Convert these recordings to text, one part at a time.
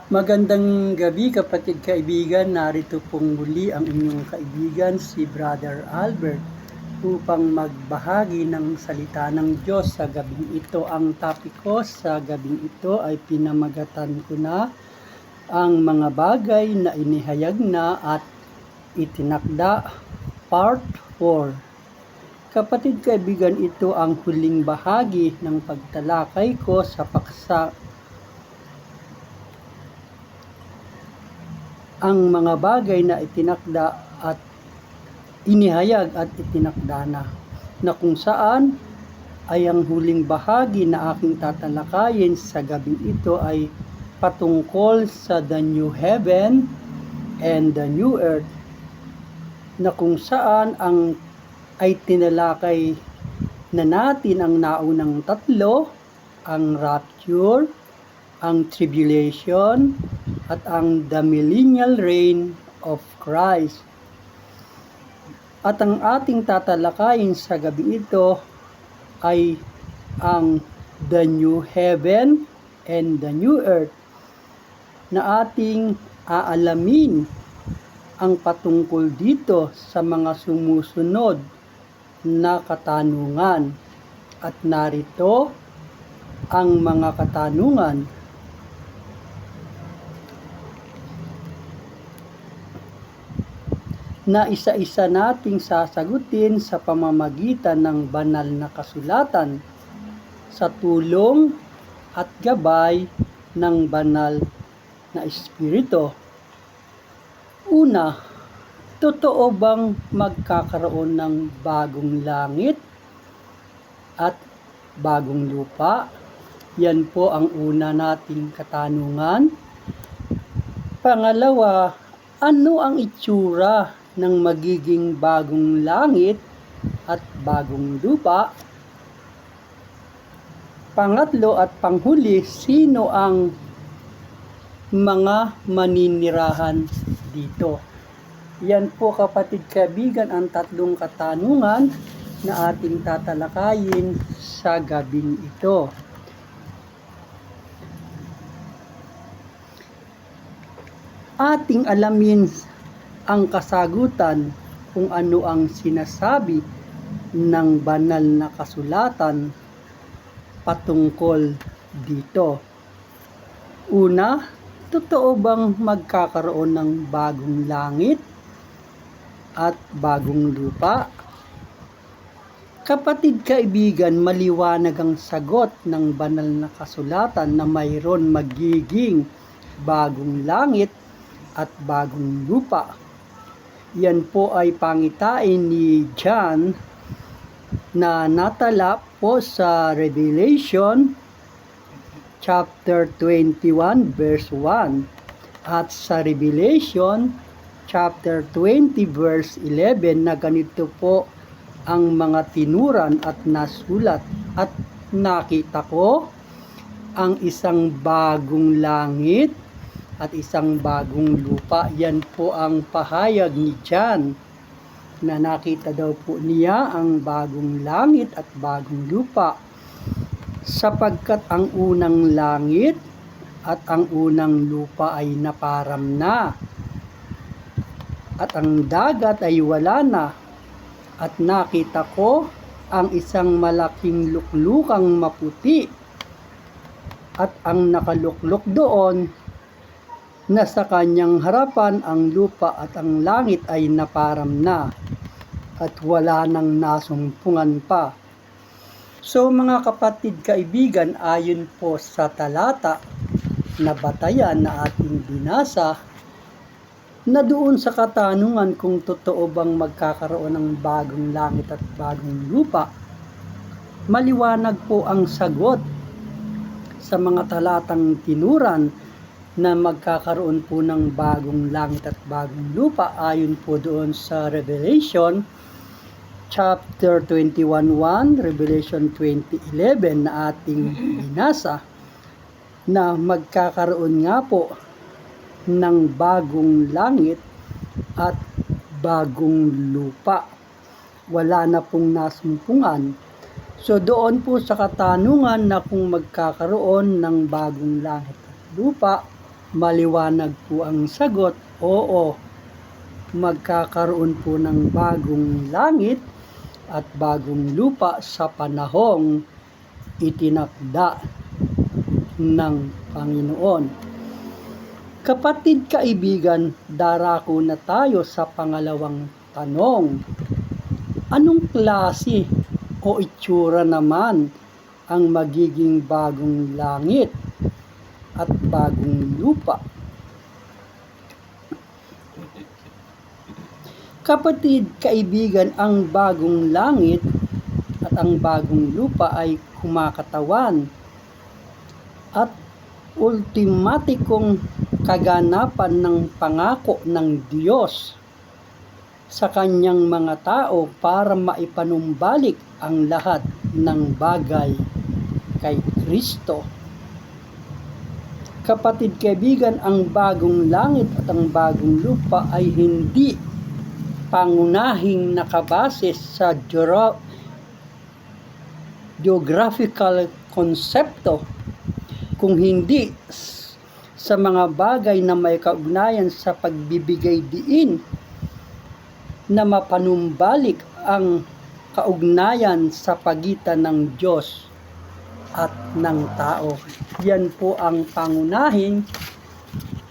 Magandang gabi kapatid kaibigan, narito pong muli ang inyong kaibigan si Brother Albert upang magbahagi ng salita ng Diyos sa gabing ito. Ang topic ko sa gabing ito ay pinamagatan ko na ang mga bagay na inihayag na at itinakda, Part 4. Kapatid kaibigan, ito ang huling bahagi ng pagtalakay ko sa paksa ang mga bagay na itinakda at inihayag at itinakda na kung saan ay ang huling bahagi na aking tatalakayin sa gabing ito ay patungkol sa the new heaven and the new earth, na kung saan ay tinalakay na natin ang naunang tatlo, ang rapture, ang tribulation, at ang the millennial reign of Christ. At ang ating tatalakayin sa gabi ito ay ang the new heaven and the new earth, na ating aalamin ang patungkol dito sa mga sumusunod na katanungan. At narito ang mga katanungan. Na isa-isa nating sasagutin sa pamamagitan ng banal na kasulatan sa tulong at gabay ng banal na Espiritu. Una, totoo bang magkakaroon ng bagong langit at bagong lupa? Yan po ang una nating katanungan. Pangalawa, ano ang itsura ng magiging bagong langit at bagong lupa? Pangatlo at panghuli, sino ang mga maninirahan dito? Yan po kapatid kaibigan ang tatlong katanungan na ating tatalakayin sa gabing ito. Ating alamin ang kasagutan kung ano ang sinasabi ng banal na kasulatan patungkol dito. Una, totoo bang magkakaroon ng bagong langit at bagong lupa? Kapatid kaibigan, maliwanag ang sagot ng banal na kasulatan na mayroon magiging bagong langit at bagong lupa. Yan po ay pangitain ni John na natala po sa Revelation chapter 21 verse 1 at sa Revelation chapter 20 verse 11 na ganito po ang mga tinuran at nasulat. At nakita ko ang isang bagong langit at isang bagong lupa. Yan po ang pahayag ni John na nakita daw po niya ang bagong langit at bagong lupa, sapagkat ang unang langit at ang unang lupa ay naparam na at ang dagat ay wala na. At nakita ko ang isang malaking luklukang maputi at ang nakaluklok doon na sa kanyang harapan ang lupa at ang langit ay naparam na at wala nang nasumpungan pa. So mga kapatid kaibigan, ayon po sa talata na batayan na ating binasa, na doon sa katanungan kung totoo bang magkakaroon ng bagong langit at bagong lupa, maliwanag po ang sagot sa mga talatang tinuran na magkakaroon po ng bagong langit at bagong lupa ayon po doon sa Revelation chapter 21:1, Revelation 20:11 na ating binasa, na magkakaroon nga po ng bagong langit at bagong lupa. Wala na pong nasumpungan. So doon po sa katanungan na kung magkakaroon ng bagong langit at lupa, Maliwanag po ang sagot, oo, magkakaroon po ng bagong langit at bagong lupa sa panahong itinakda ng Panginoon. Kapatid kaibigan, darako na tayo sa pangalawang tanong. Anong klase o itsura naman ang magiging bagong langit at bagong lupa? Kapatid kaibigan, ang bagong langit at ang bagong lupa ay kumakatawan at ultimatikong kaganapan ng pangako ng Diyos sa kanyang mga tao para maipanumbalik ang lahat ng bagay kay Kristo. Kapatid kaibigan, ang bagong langit at ang bagong lupa ay hindi pangunahing nakabase sa geographical konsepto, kung hindi sa mga bagay na may kaugnayan sa pagbibigay diin na mapanumbalik ang kaugnayan sa pagitan ng Diyos at ng tao. Yan po ang pangunahing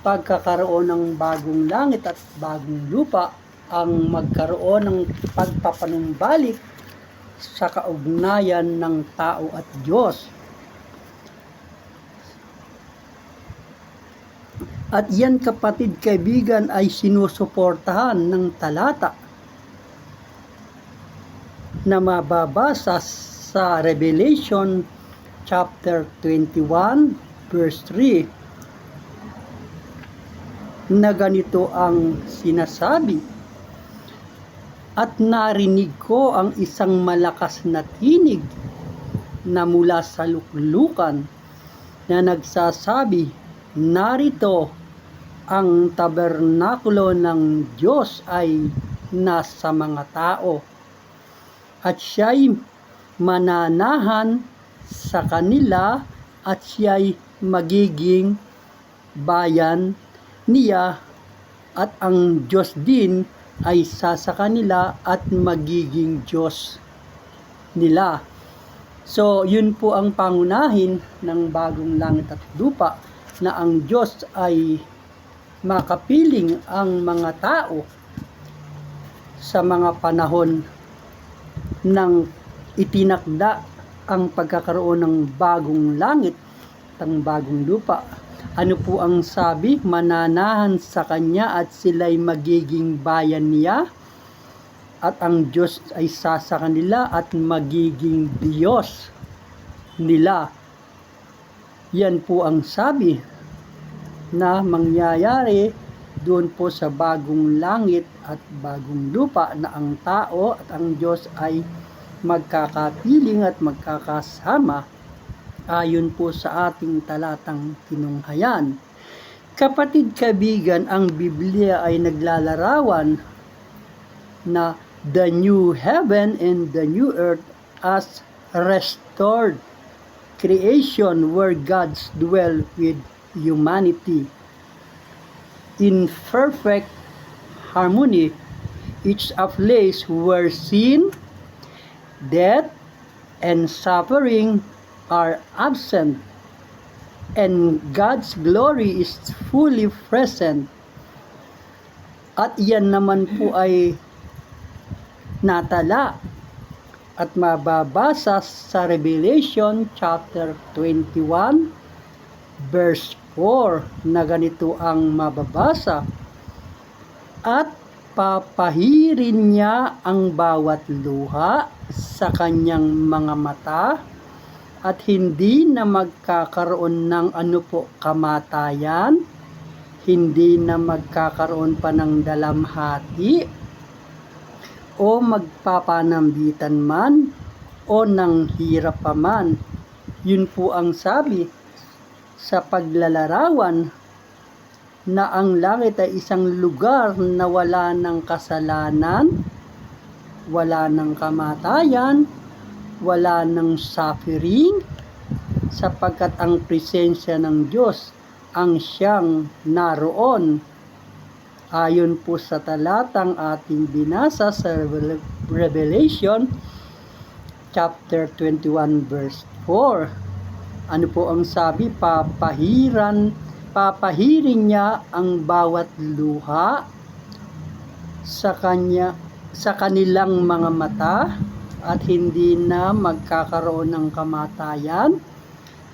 pagkakaroon ng bagong langit at bagong lupa, ang magkaroon ng pagpapanumbalik sa kaugnayan ng tao at Diyos. At yan kapatid kaibigan ay sinusuportahan ng talata na mababasa sa Revelation chapter 21 verse 3 na ganito ang sinasabi: "At narinig ko ang isang malakas na tinig na mula sa luklukan na nagsasabi, narito ang tabernakulo ng Diyos ay nasa mga tao, at siya'y mananahan sa kanila, at siya'y magiging bayan niya, at ang Diyos din ay sa kanila at magiging Diyos nila." So, yun po ang pangunahin ng bagong langit at lupa, na ang Diyos ay makapiling ang mga tao sa mga panahon ng itinakda ang pagkakaroon ng bagong langit at ang bagong lupa. Ano po ang sabi? Mananahan sa Kanya at sila'y magiging bayan niya, at ang Diyos ay sa kanila at magiging Diyos nila. Yan po ang sabi na mangyayari doon po sa bagong langit at bagong lupa, na ang tao at ang Diyos ay magkakapiling at magkakasama ayon po sa ating talatang tinunghayan. Kapatid kaibigan, ang Biblia ay naglalarawan na the new heaven and the new earth as restored creation where God's dwell with humanity in perfect harmony. It's a place where sin, death, and suffering are absent, and God's glory is fully present. At yan naman po ay natala at mababasa sa Revelation chapter 21 verse 4 na ganito ang mababasa: "At papahirin niya ang bawat luha sa kanyang mga mata, at hindi na magkakaroon ng kamatayan, hindi na magkakaroon pa ng dalamhati, o magpapanambitan man, o ng hirap pa man." Yun po ang sabi sa paglalarawan na ang langit ay isang lugar na wala ng kasalanan, wala ng kamatayan, wala ng suffering, sapagkat ang presensya ng Diyos ang siyang naroon. Ayon po sa talatang ating binasa sa Revelation chapter 21 verse 4. Ano po ang sabi? Papahirin niya ang bawat luha sa kanilang mga mata, at hindi na magkakaroon ng kamatayan,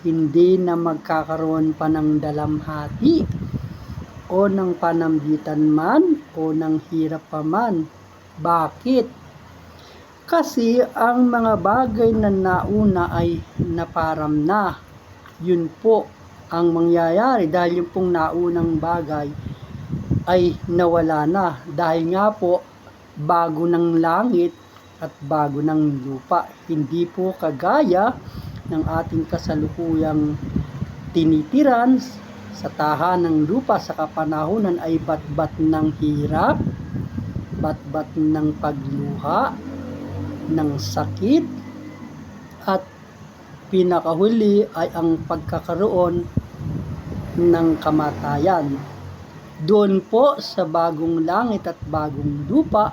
hindi na magkakaroon pa ng dalamhati o ng panambitan man o ng hirap pa man. Bakit? Kasi ang mga bagay na nauna ay naparam na. Yun po ang mangyayari dahil yung pong naunang bagay ay nawala na. Dahil nga po, bago ng langit at bago ng lupa. Hindi po kagaya ng ating kasalukuyang tinitiran sa tahanang lupa sa kapanahunan ay batbat ng hirap, batbat ng pagluha, ng sakit, at pinakahuli ay ang pagkakaroon ng kamatayan. Doon po sa bagong langit at bagong lupa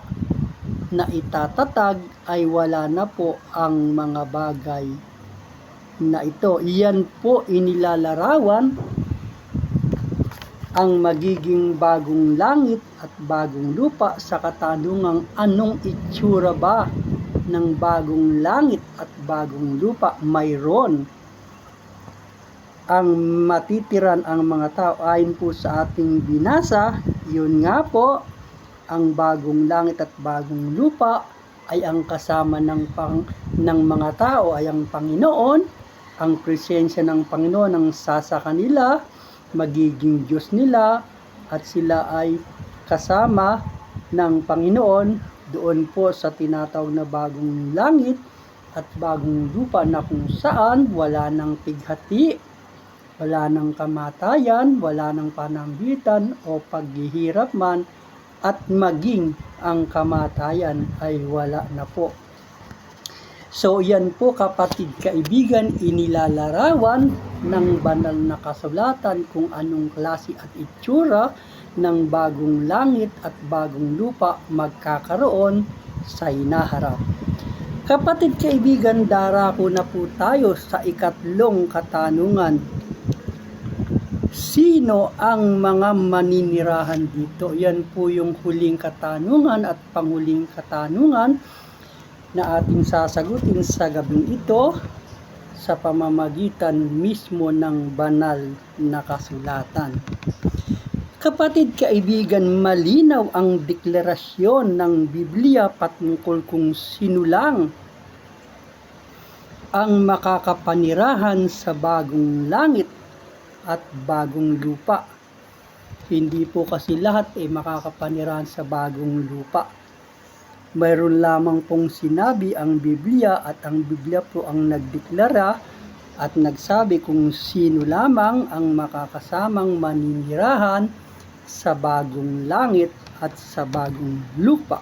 na itatatag ay wala na po ang mga bagay na ito. Iyan po inilalarawan ang magiging bagong langit at bagong lupa sa katanungang anong itsura ba ng bagong langit at bagong lupa? Mayroon ang matitiran ang mga tao. Ayon po sa ating binasa, yun nga po, ang bagong langit at bagong lupa ay ang kasama ng mga tao ay ang Panginoon. Ang presensya ng Panginoon ang sa kanila, magiging Diyos nila, at sila ay kasama ng Panginoon doon po sa tinatawag na bagong langit at bagong lupa na kung saan wala ng pighati, wala ng kamatayan, wala ng panambitan o paghihirap man, at maging ang kamatayan ay wala na po. So yan po kapatid kaibigan, inilalarawan ng banal na kasulatan kung anong klase at itsura ng bagong langit at bagong lupa magkakaroon sa hinaharap. Kapatid kaibigan, darako na po tayo sa ikatlong katanungan. Sino ang mga maninirahan dito? Yan po yung huling katanungan at panghuling katanungan na ating sasagutin sa gabing ito sa pamamagitan mismo ng banal na kasulatan. Kapatid kaibigan, malinaw ang deklarasyon ng Biblia patungkol kung sino lang ang makakapanirahan sa bagong langit at bagong lupa. Hindi po kasi lahat makakapanirahan sa bagong lupa. Mayroon lamang pong sinabi ang Biblia, at ang Biblia po ang nagdeklara at nagsabi kung sino lamang ang makakasamang maninirahan sa bagong langit at sa bagong lupa.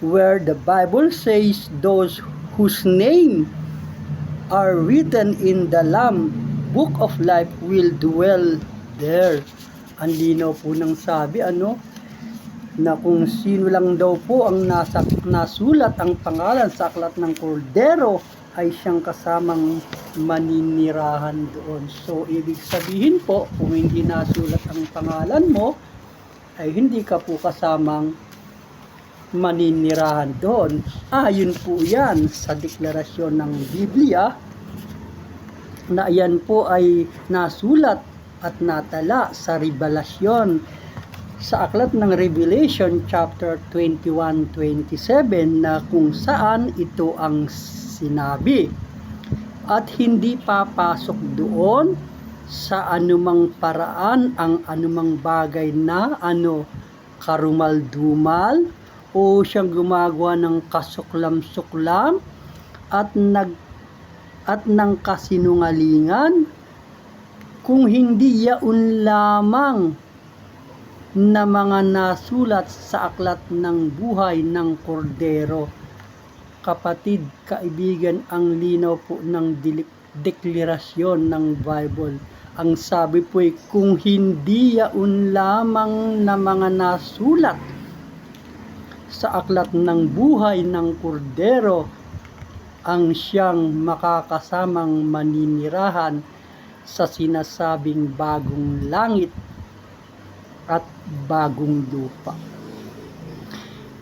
Where the Bible says those whose name are written in the Lamb Book of Life will dwell there. Ang linaw po ng sabi, na kung sino lang daw po ang nasulat ang pangalan sa aklat ng Kordero ay siyang kasamang maninirahan doon. So, ibig sabihin po, kung hindi nasulat ang pangalan mo, ay hindi ka po kasamang maninirahan doon. Ayon po yan sa deklarasyon ng Biblia, na yan po ay nasulat at natala sa Revelasyon, sa aklat ng Revelation chapter 21-27, na kung saan ito ang sinabi. At hindi papasok doon sa anumang paraan ang anumang bagay na karumal-dumal o siyang gumagawa ng kasuklam-suklam at ng kasinungalingan, kung hindi yaon lamang na mga nasulat sa aklat ng buhay ng Kordero. Kapatid, kaibigan, ang linaw po ng deklarasyon ng Bible. Ang sabi po'y kung hindi yaon lamang na mga nasulat sa aklat ng buhay ng Kordero ang siyang makakasamang maninirahan sa sinasabing bagong langit at bagong lupa.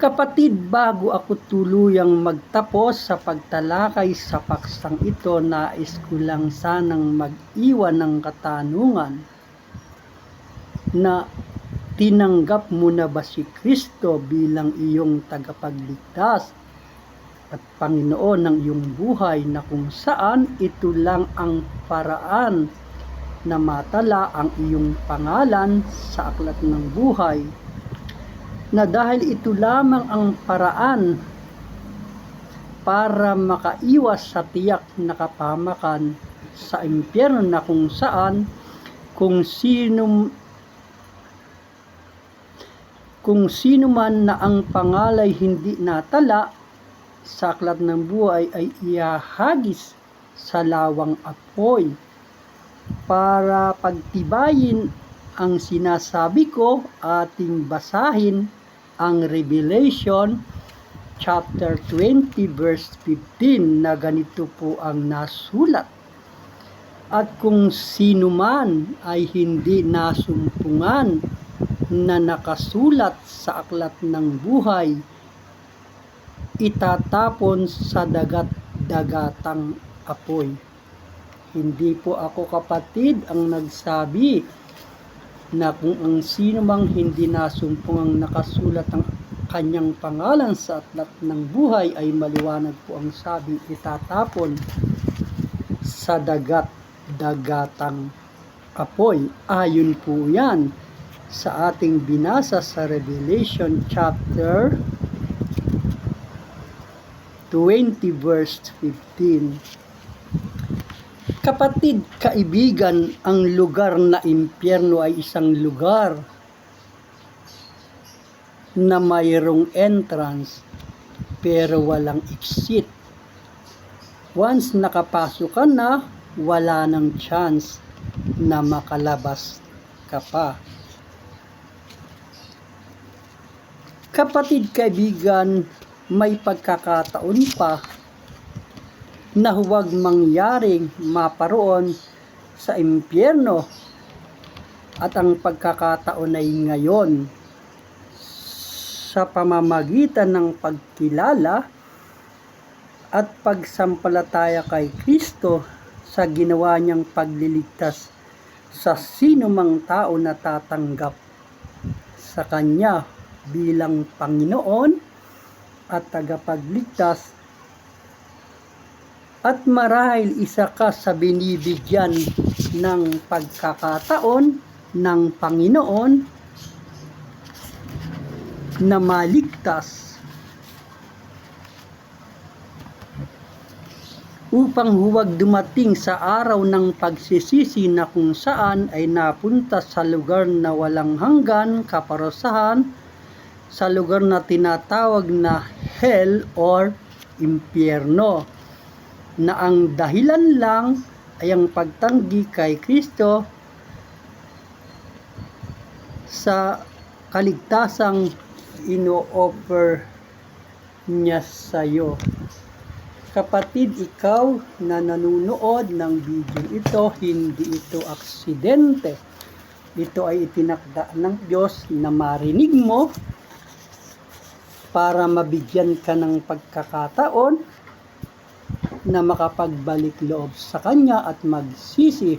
Kapatid, bago ako tuluyang magtapos sa pagtalakay sa paksang ito, nais ko lang sanang mag-iwan ng katanungan na tinanggap mo na ba si Kristo bilang iyong tagapagligtas at Panginoon ng iyong buhay, na kung saan ito lang ang paraan na matala ang iyong pangalan sa aklat ng buhay, na dahil ito lamang ang paraan para makaiwas sa tiyak na kapahamakan sa impyerno, na kung saan kung sino man na ang pangalay hindi natala sa aklat ng buhay ay ihahagis sa lawang apoy. Para pagtibayin ang sinasabi ko, ating basahin ang Revelation chapter 20 verse 15 na ganito po ang nasulat: at kung sino man ay hindi nasumpungan na nakasulat sa aklat ng buhay, itatapon sa dagat-dagatang apoy. Hindi po ako, kapatid, ang nagsabi na kung ang sino mang hindi nasumpungang nakasulat ang kanyang pangalan sa aklat ng buhay ay maliwanag po ang sabi, itatapon sa dagat-dagatang apoy. Ayon po yan sa ating binasa sa Revelation chapter 20 verse 15. Kapatid, kaibigan, ang lugar na impyerno ay isang lugar na mayroong entrance pero walang exit. Once nakapasok ka na, wala nang chance na makalabas ka pa. Kapatid, kaibigan, may pagkakataon pa na huwag mangyaring maparoon sa impyerno, at ang pagkakataon ay ngayon sa pamamagitan ng pagkilala at pagsampalataya kay Kristo sa ginawa niyang pagliligtas sa sino mang tao na tatanggap sa Kanya bilang Panginoon at tagapagligtas. At marahil isa ka sa binibigyan ng pagkakataon ng Panginoon na maligtas upang huwag dumating sa araw ng pagsisisi na kung saan ay napunta sa lugar na walang hanggan kaparusahan, sa lugar na tinatawag na hell or impyerno, na ang dahilan lang ay ang pagtanggi kay Kristo sa kaligtasang ino-offer niya sa iyo. Kapatid, ikaw na nanunood ng video ito, hindi ito aksidente. Ito ay itinakda ng Diyos na marinig mo para mabigyan ka ng pagkakataon na makapagbalik loob sa Kanya at magsisi,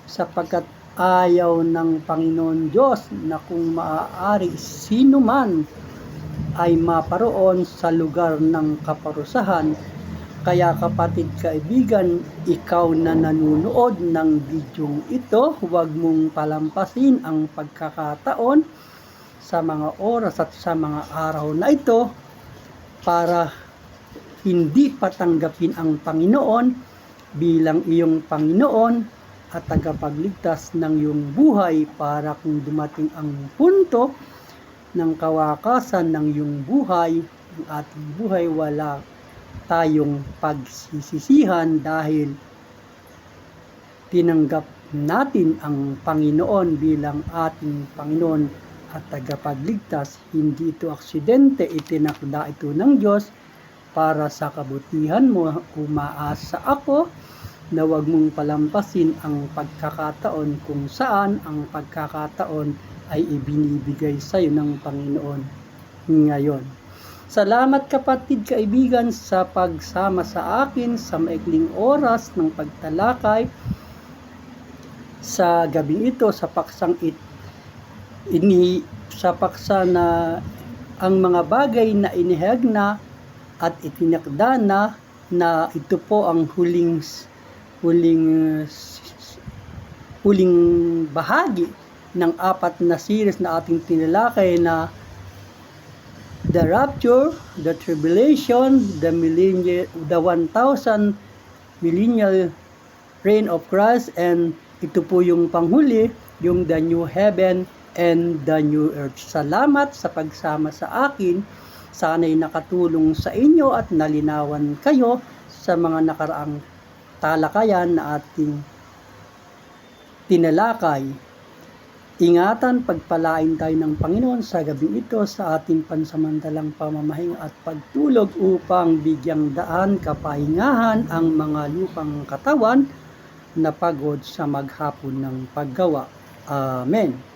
sapagkat ayaw ng Panginoon Diyos na kung maaari sino man ay maparoon sa lugar ng kaparusahan. Kaya kapatid, kaibigan, ikaw na nanunood ng video ito, huwag mong palampasin ang pagkakataon sa mga oras at sa mga araw na ito para hindi patanggapin ang Panginoon bilang iyong Panginoon at tagapagligtas ng iyong buhay, para kung dumating ang punto ng kawakasan ng iyong buhay, ang ating buhay, wala tayong pagsisisihan dahil tinanggap natin ang Panginoon bilang ating Panginoon at tagapagligtas. Hindi ito aksidente, itinakda ito ng Diyos para sa kabutihan mo. Umaasa ako na huwag mong palampasin ang pagkakataon kung saan ang pagkakataon ay ibinibigay sa iyo ng Panginoon ngayon. Salamat kapatid, kaibigan, sa pagsama sa akin sa maikling oras ng pagtalakay sa gabing ito sa paksang sa paksa na ang mga bagay na inihayag na at itinakda na ito po ang huling bahagi ng 4 na series na ating tinalakay na the rapture, the tribulation, the 1,000 millennial reign of Christ, and ito po yung panghuli, yung the new heaven and the new earth. Salamat sa pagsama sa akin. Sana'y nakatulong sa inyo at nalinawan kayo sa mga nakaraang talakayan na ating tinalakay. Ingatan, pagpalain tayo ng Panginoon sa gabing ito sa ating pansamantalang pamamahinga at pagtulog upang bigyang daan kapahingahan ang mga lupang katawan na pagod sa maghapon ng paggawa. Amen.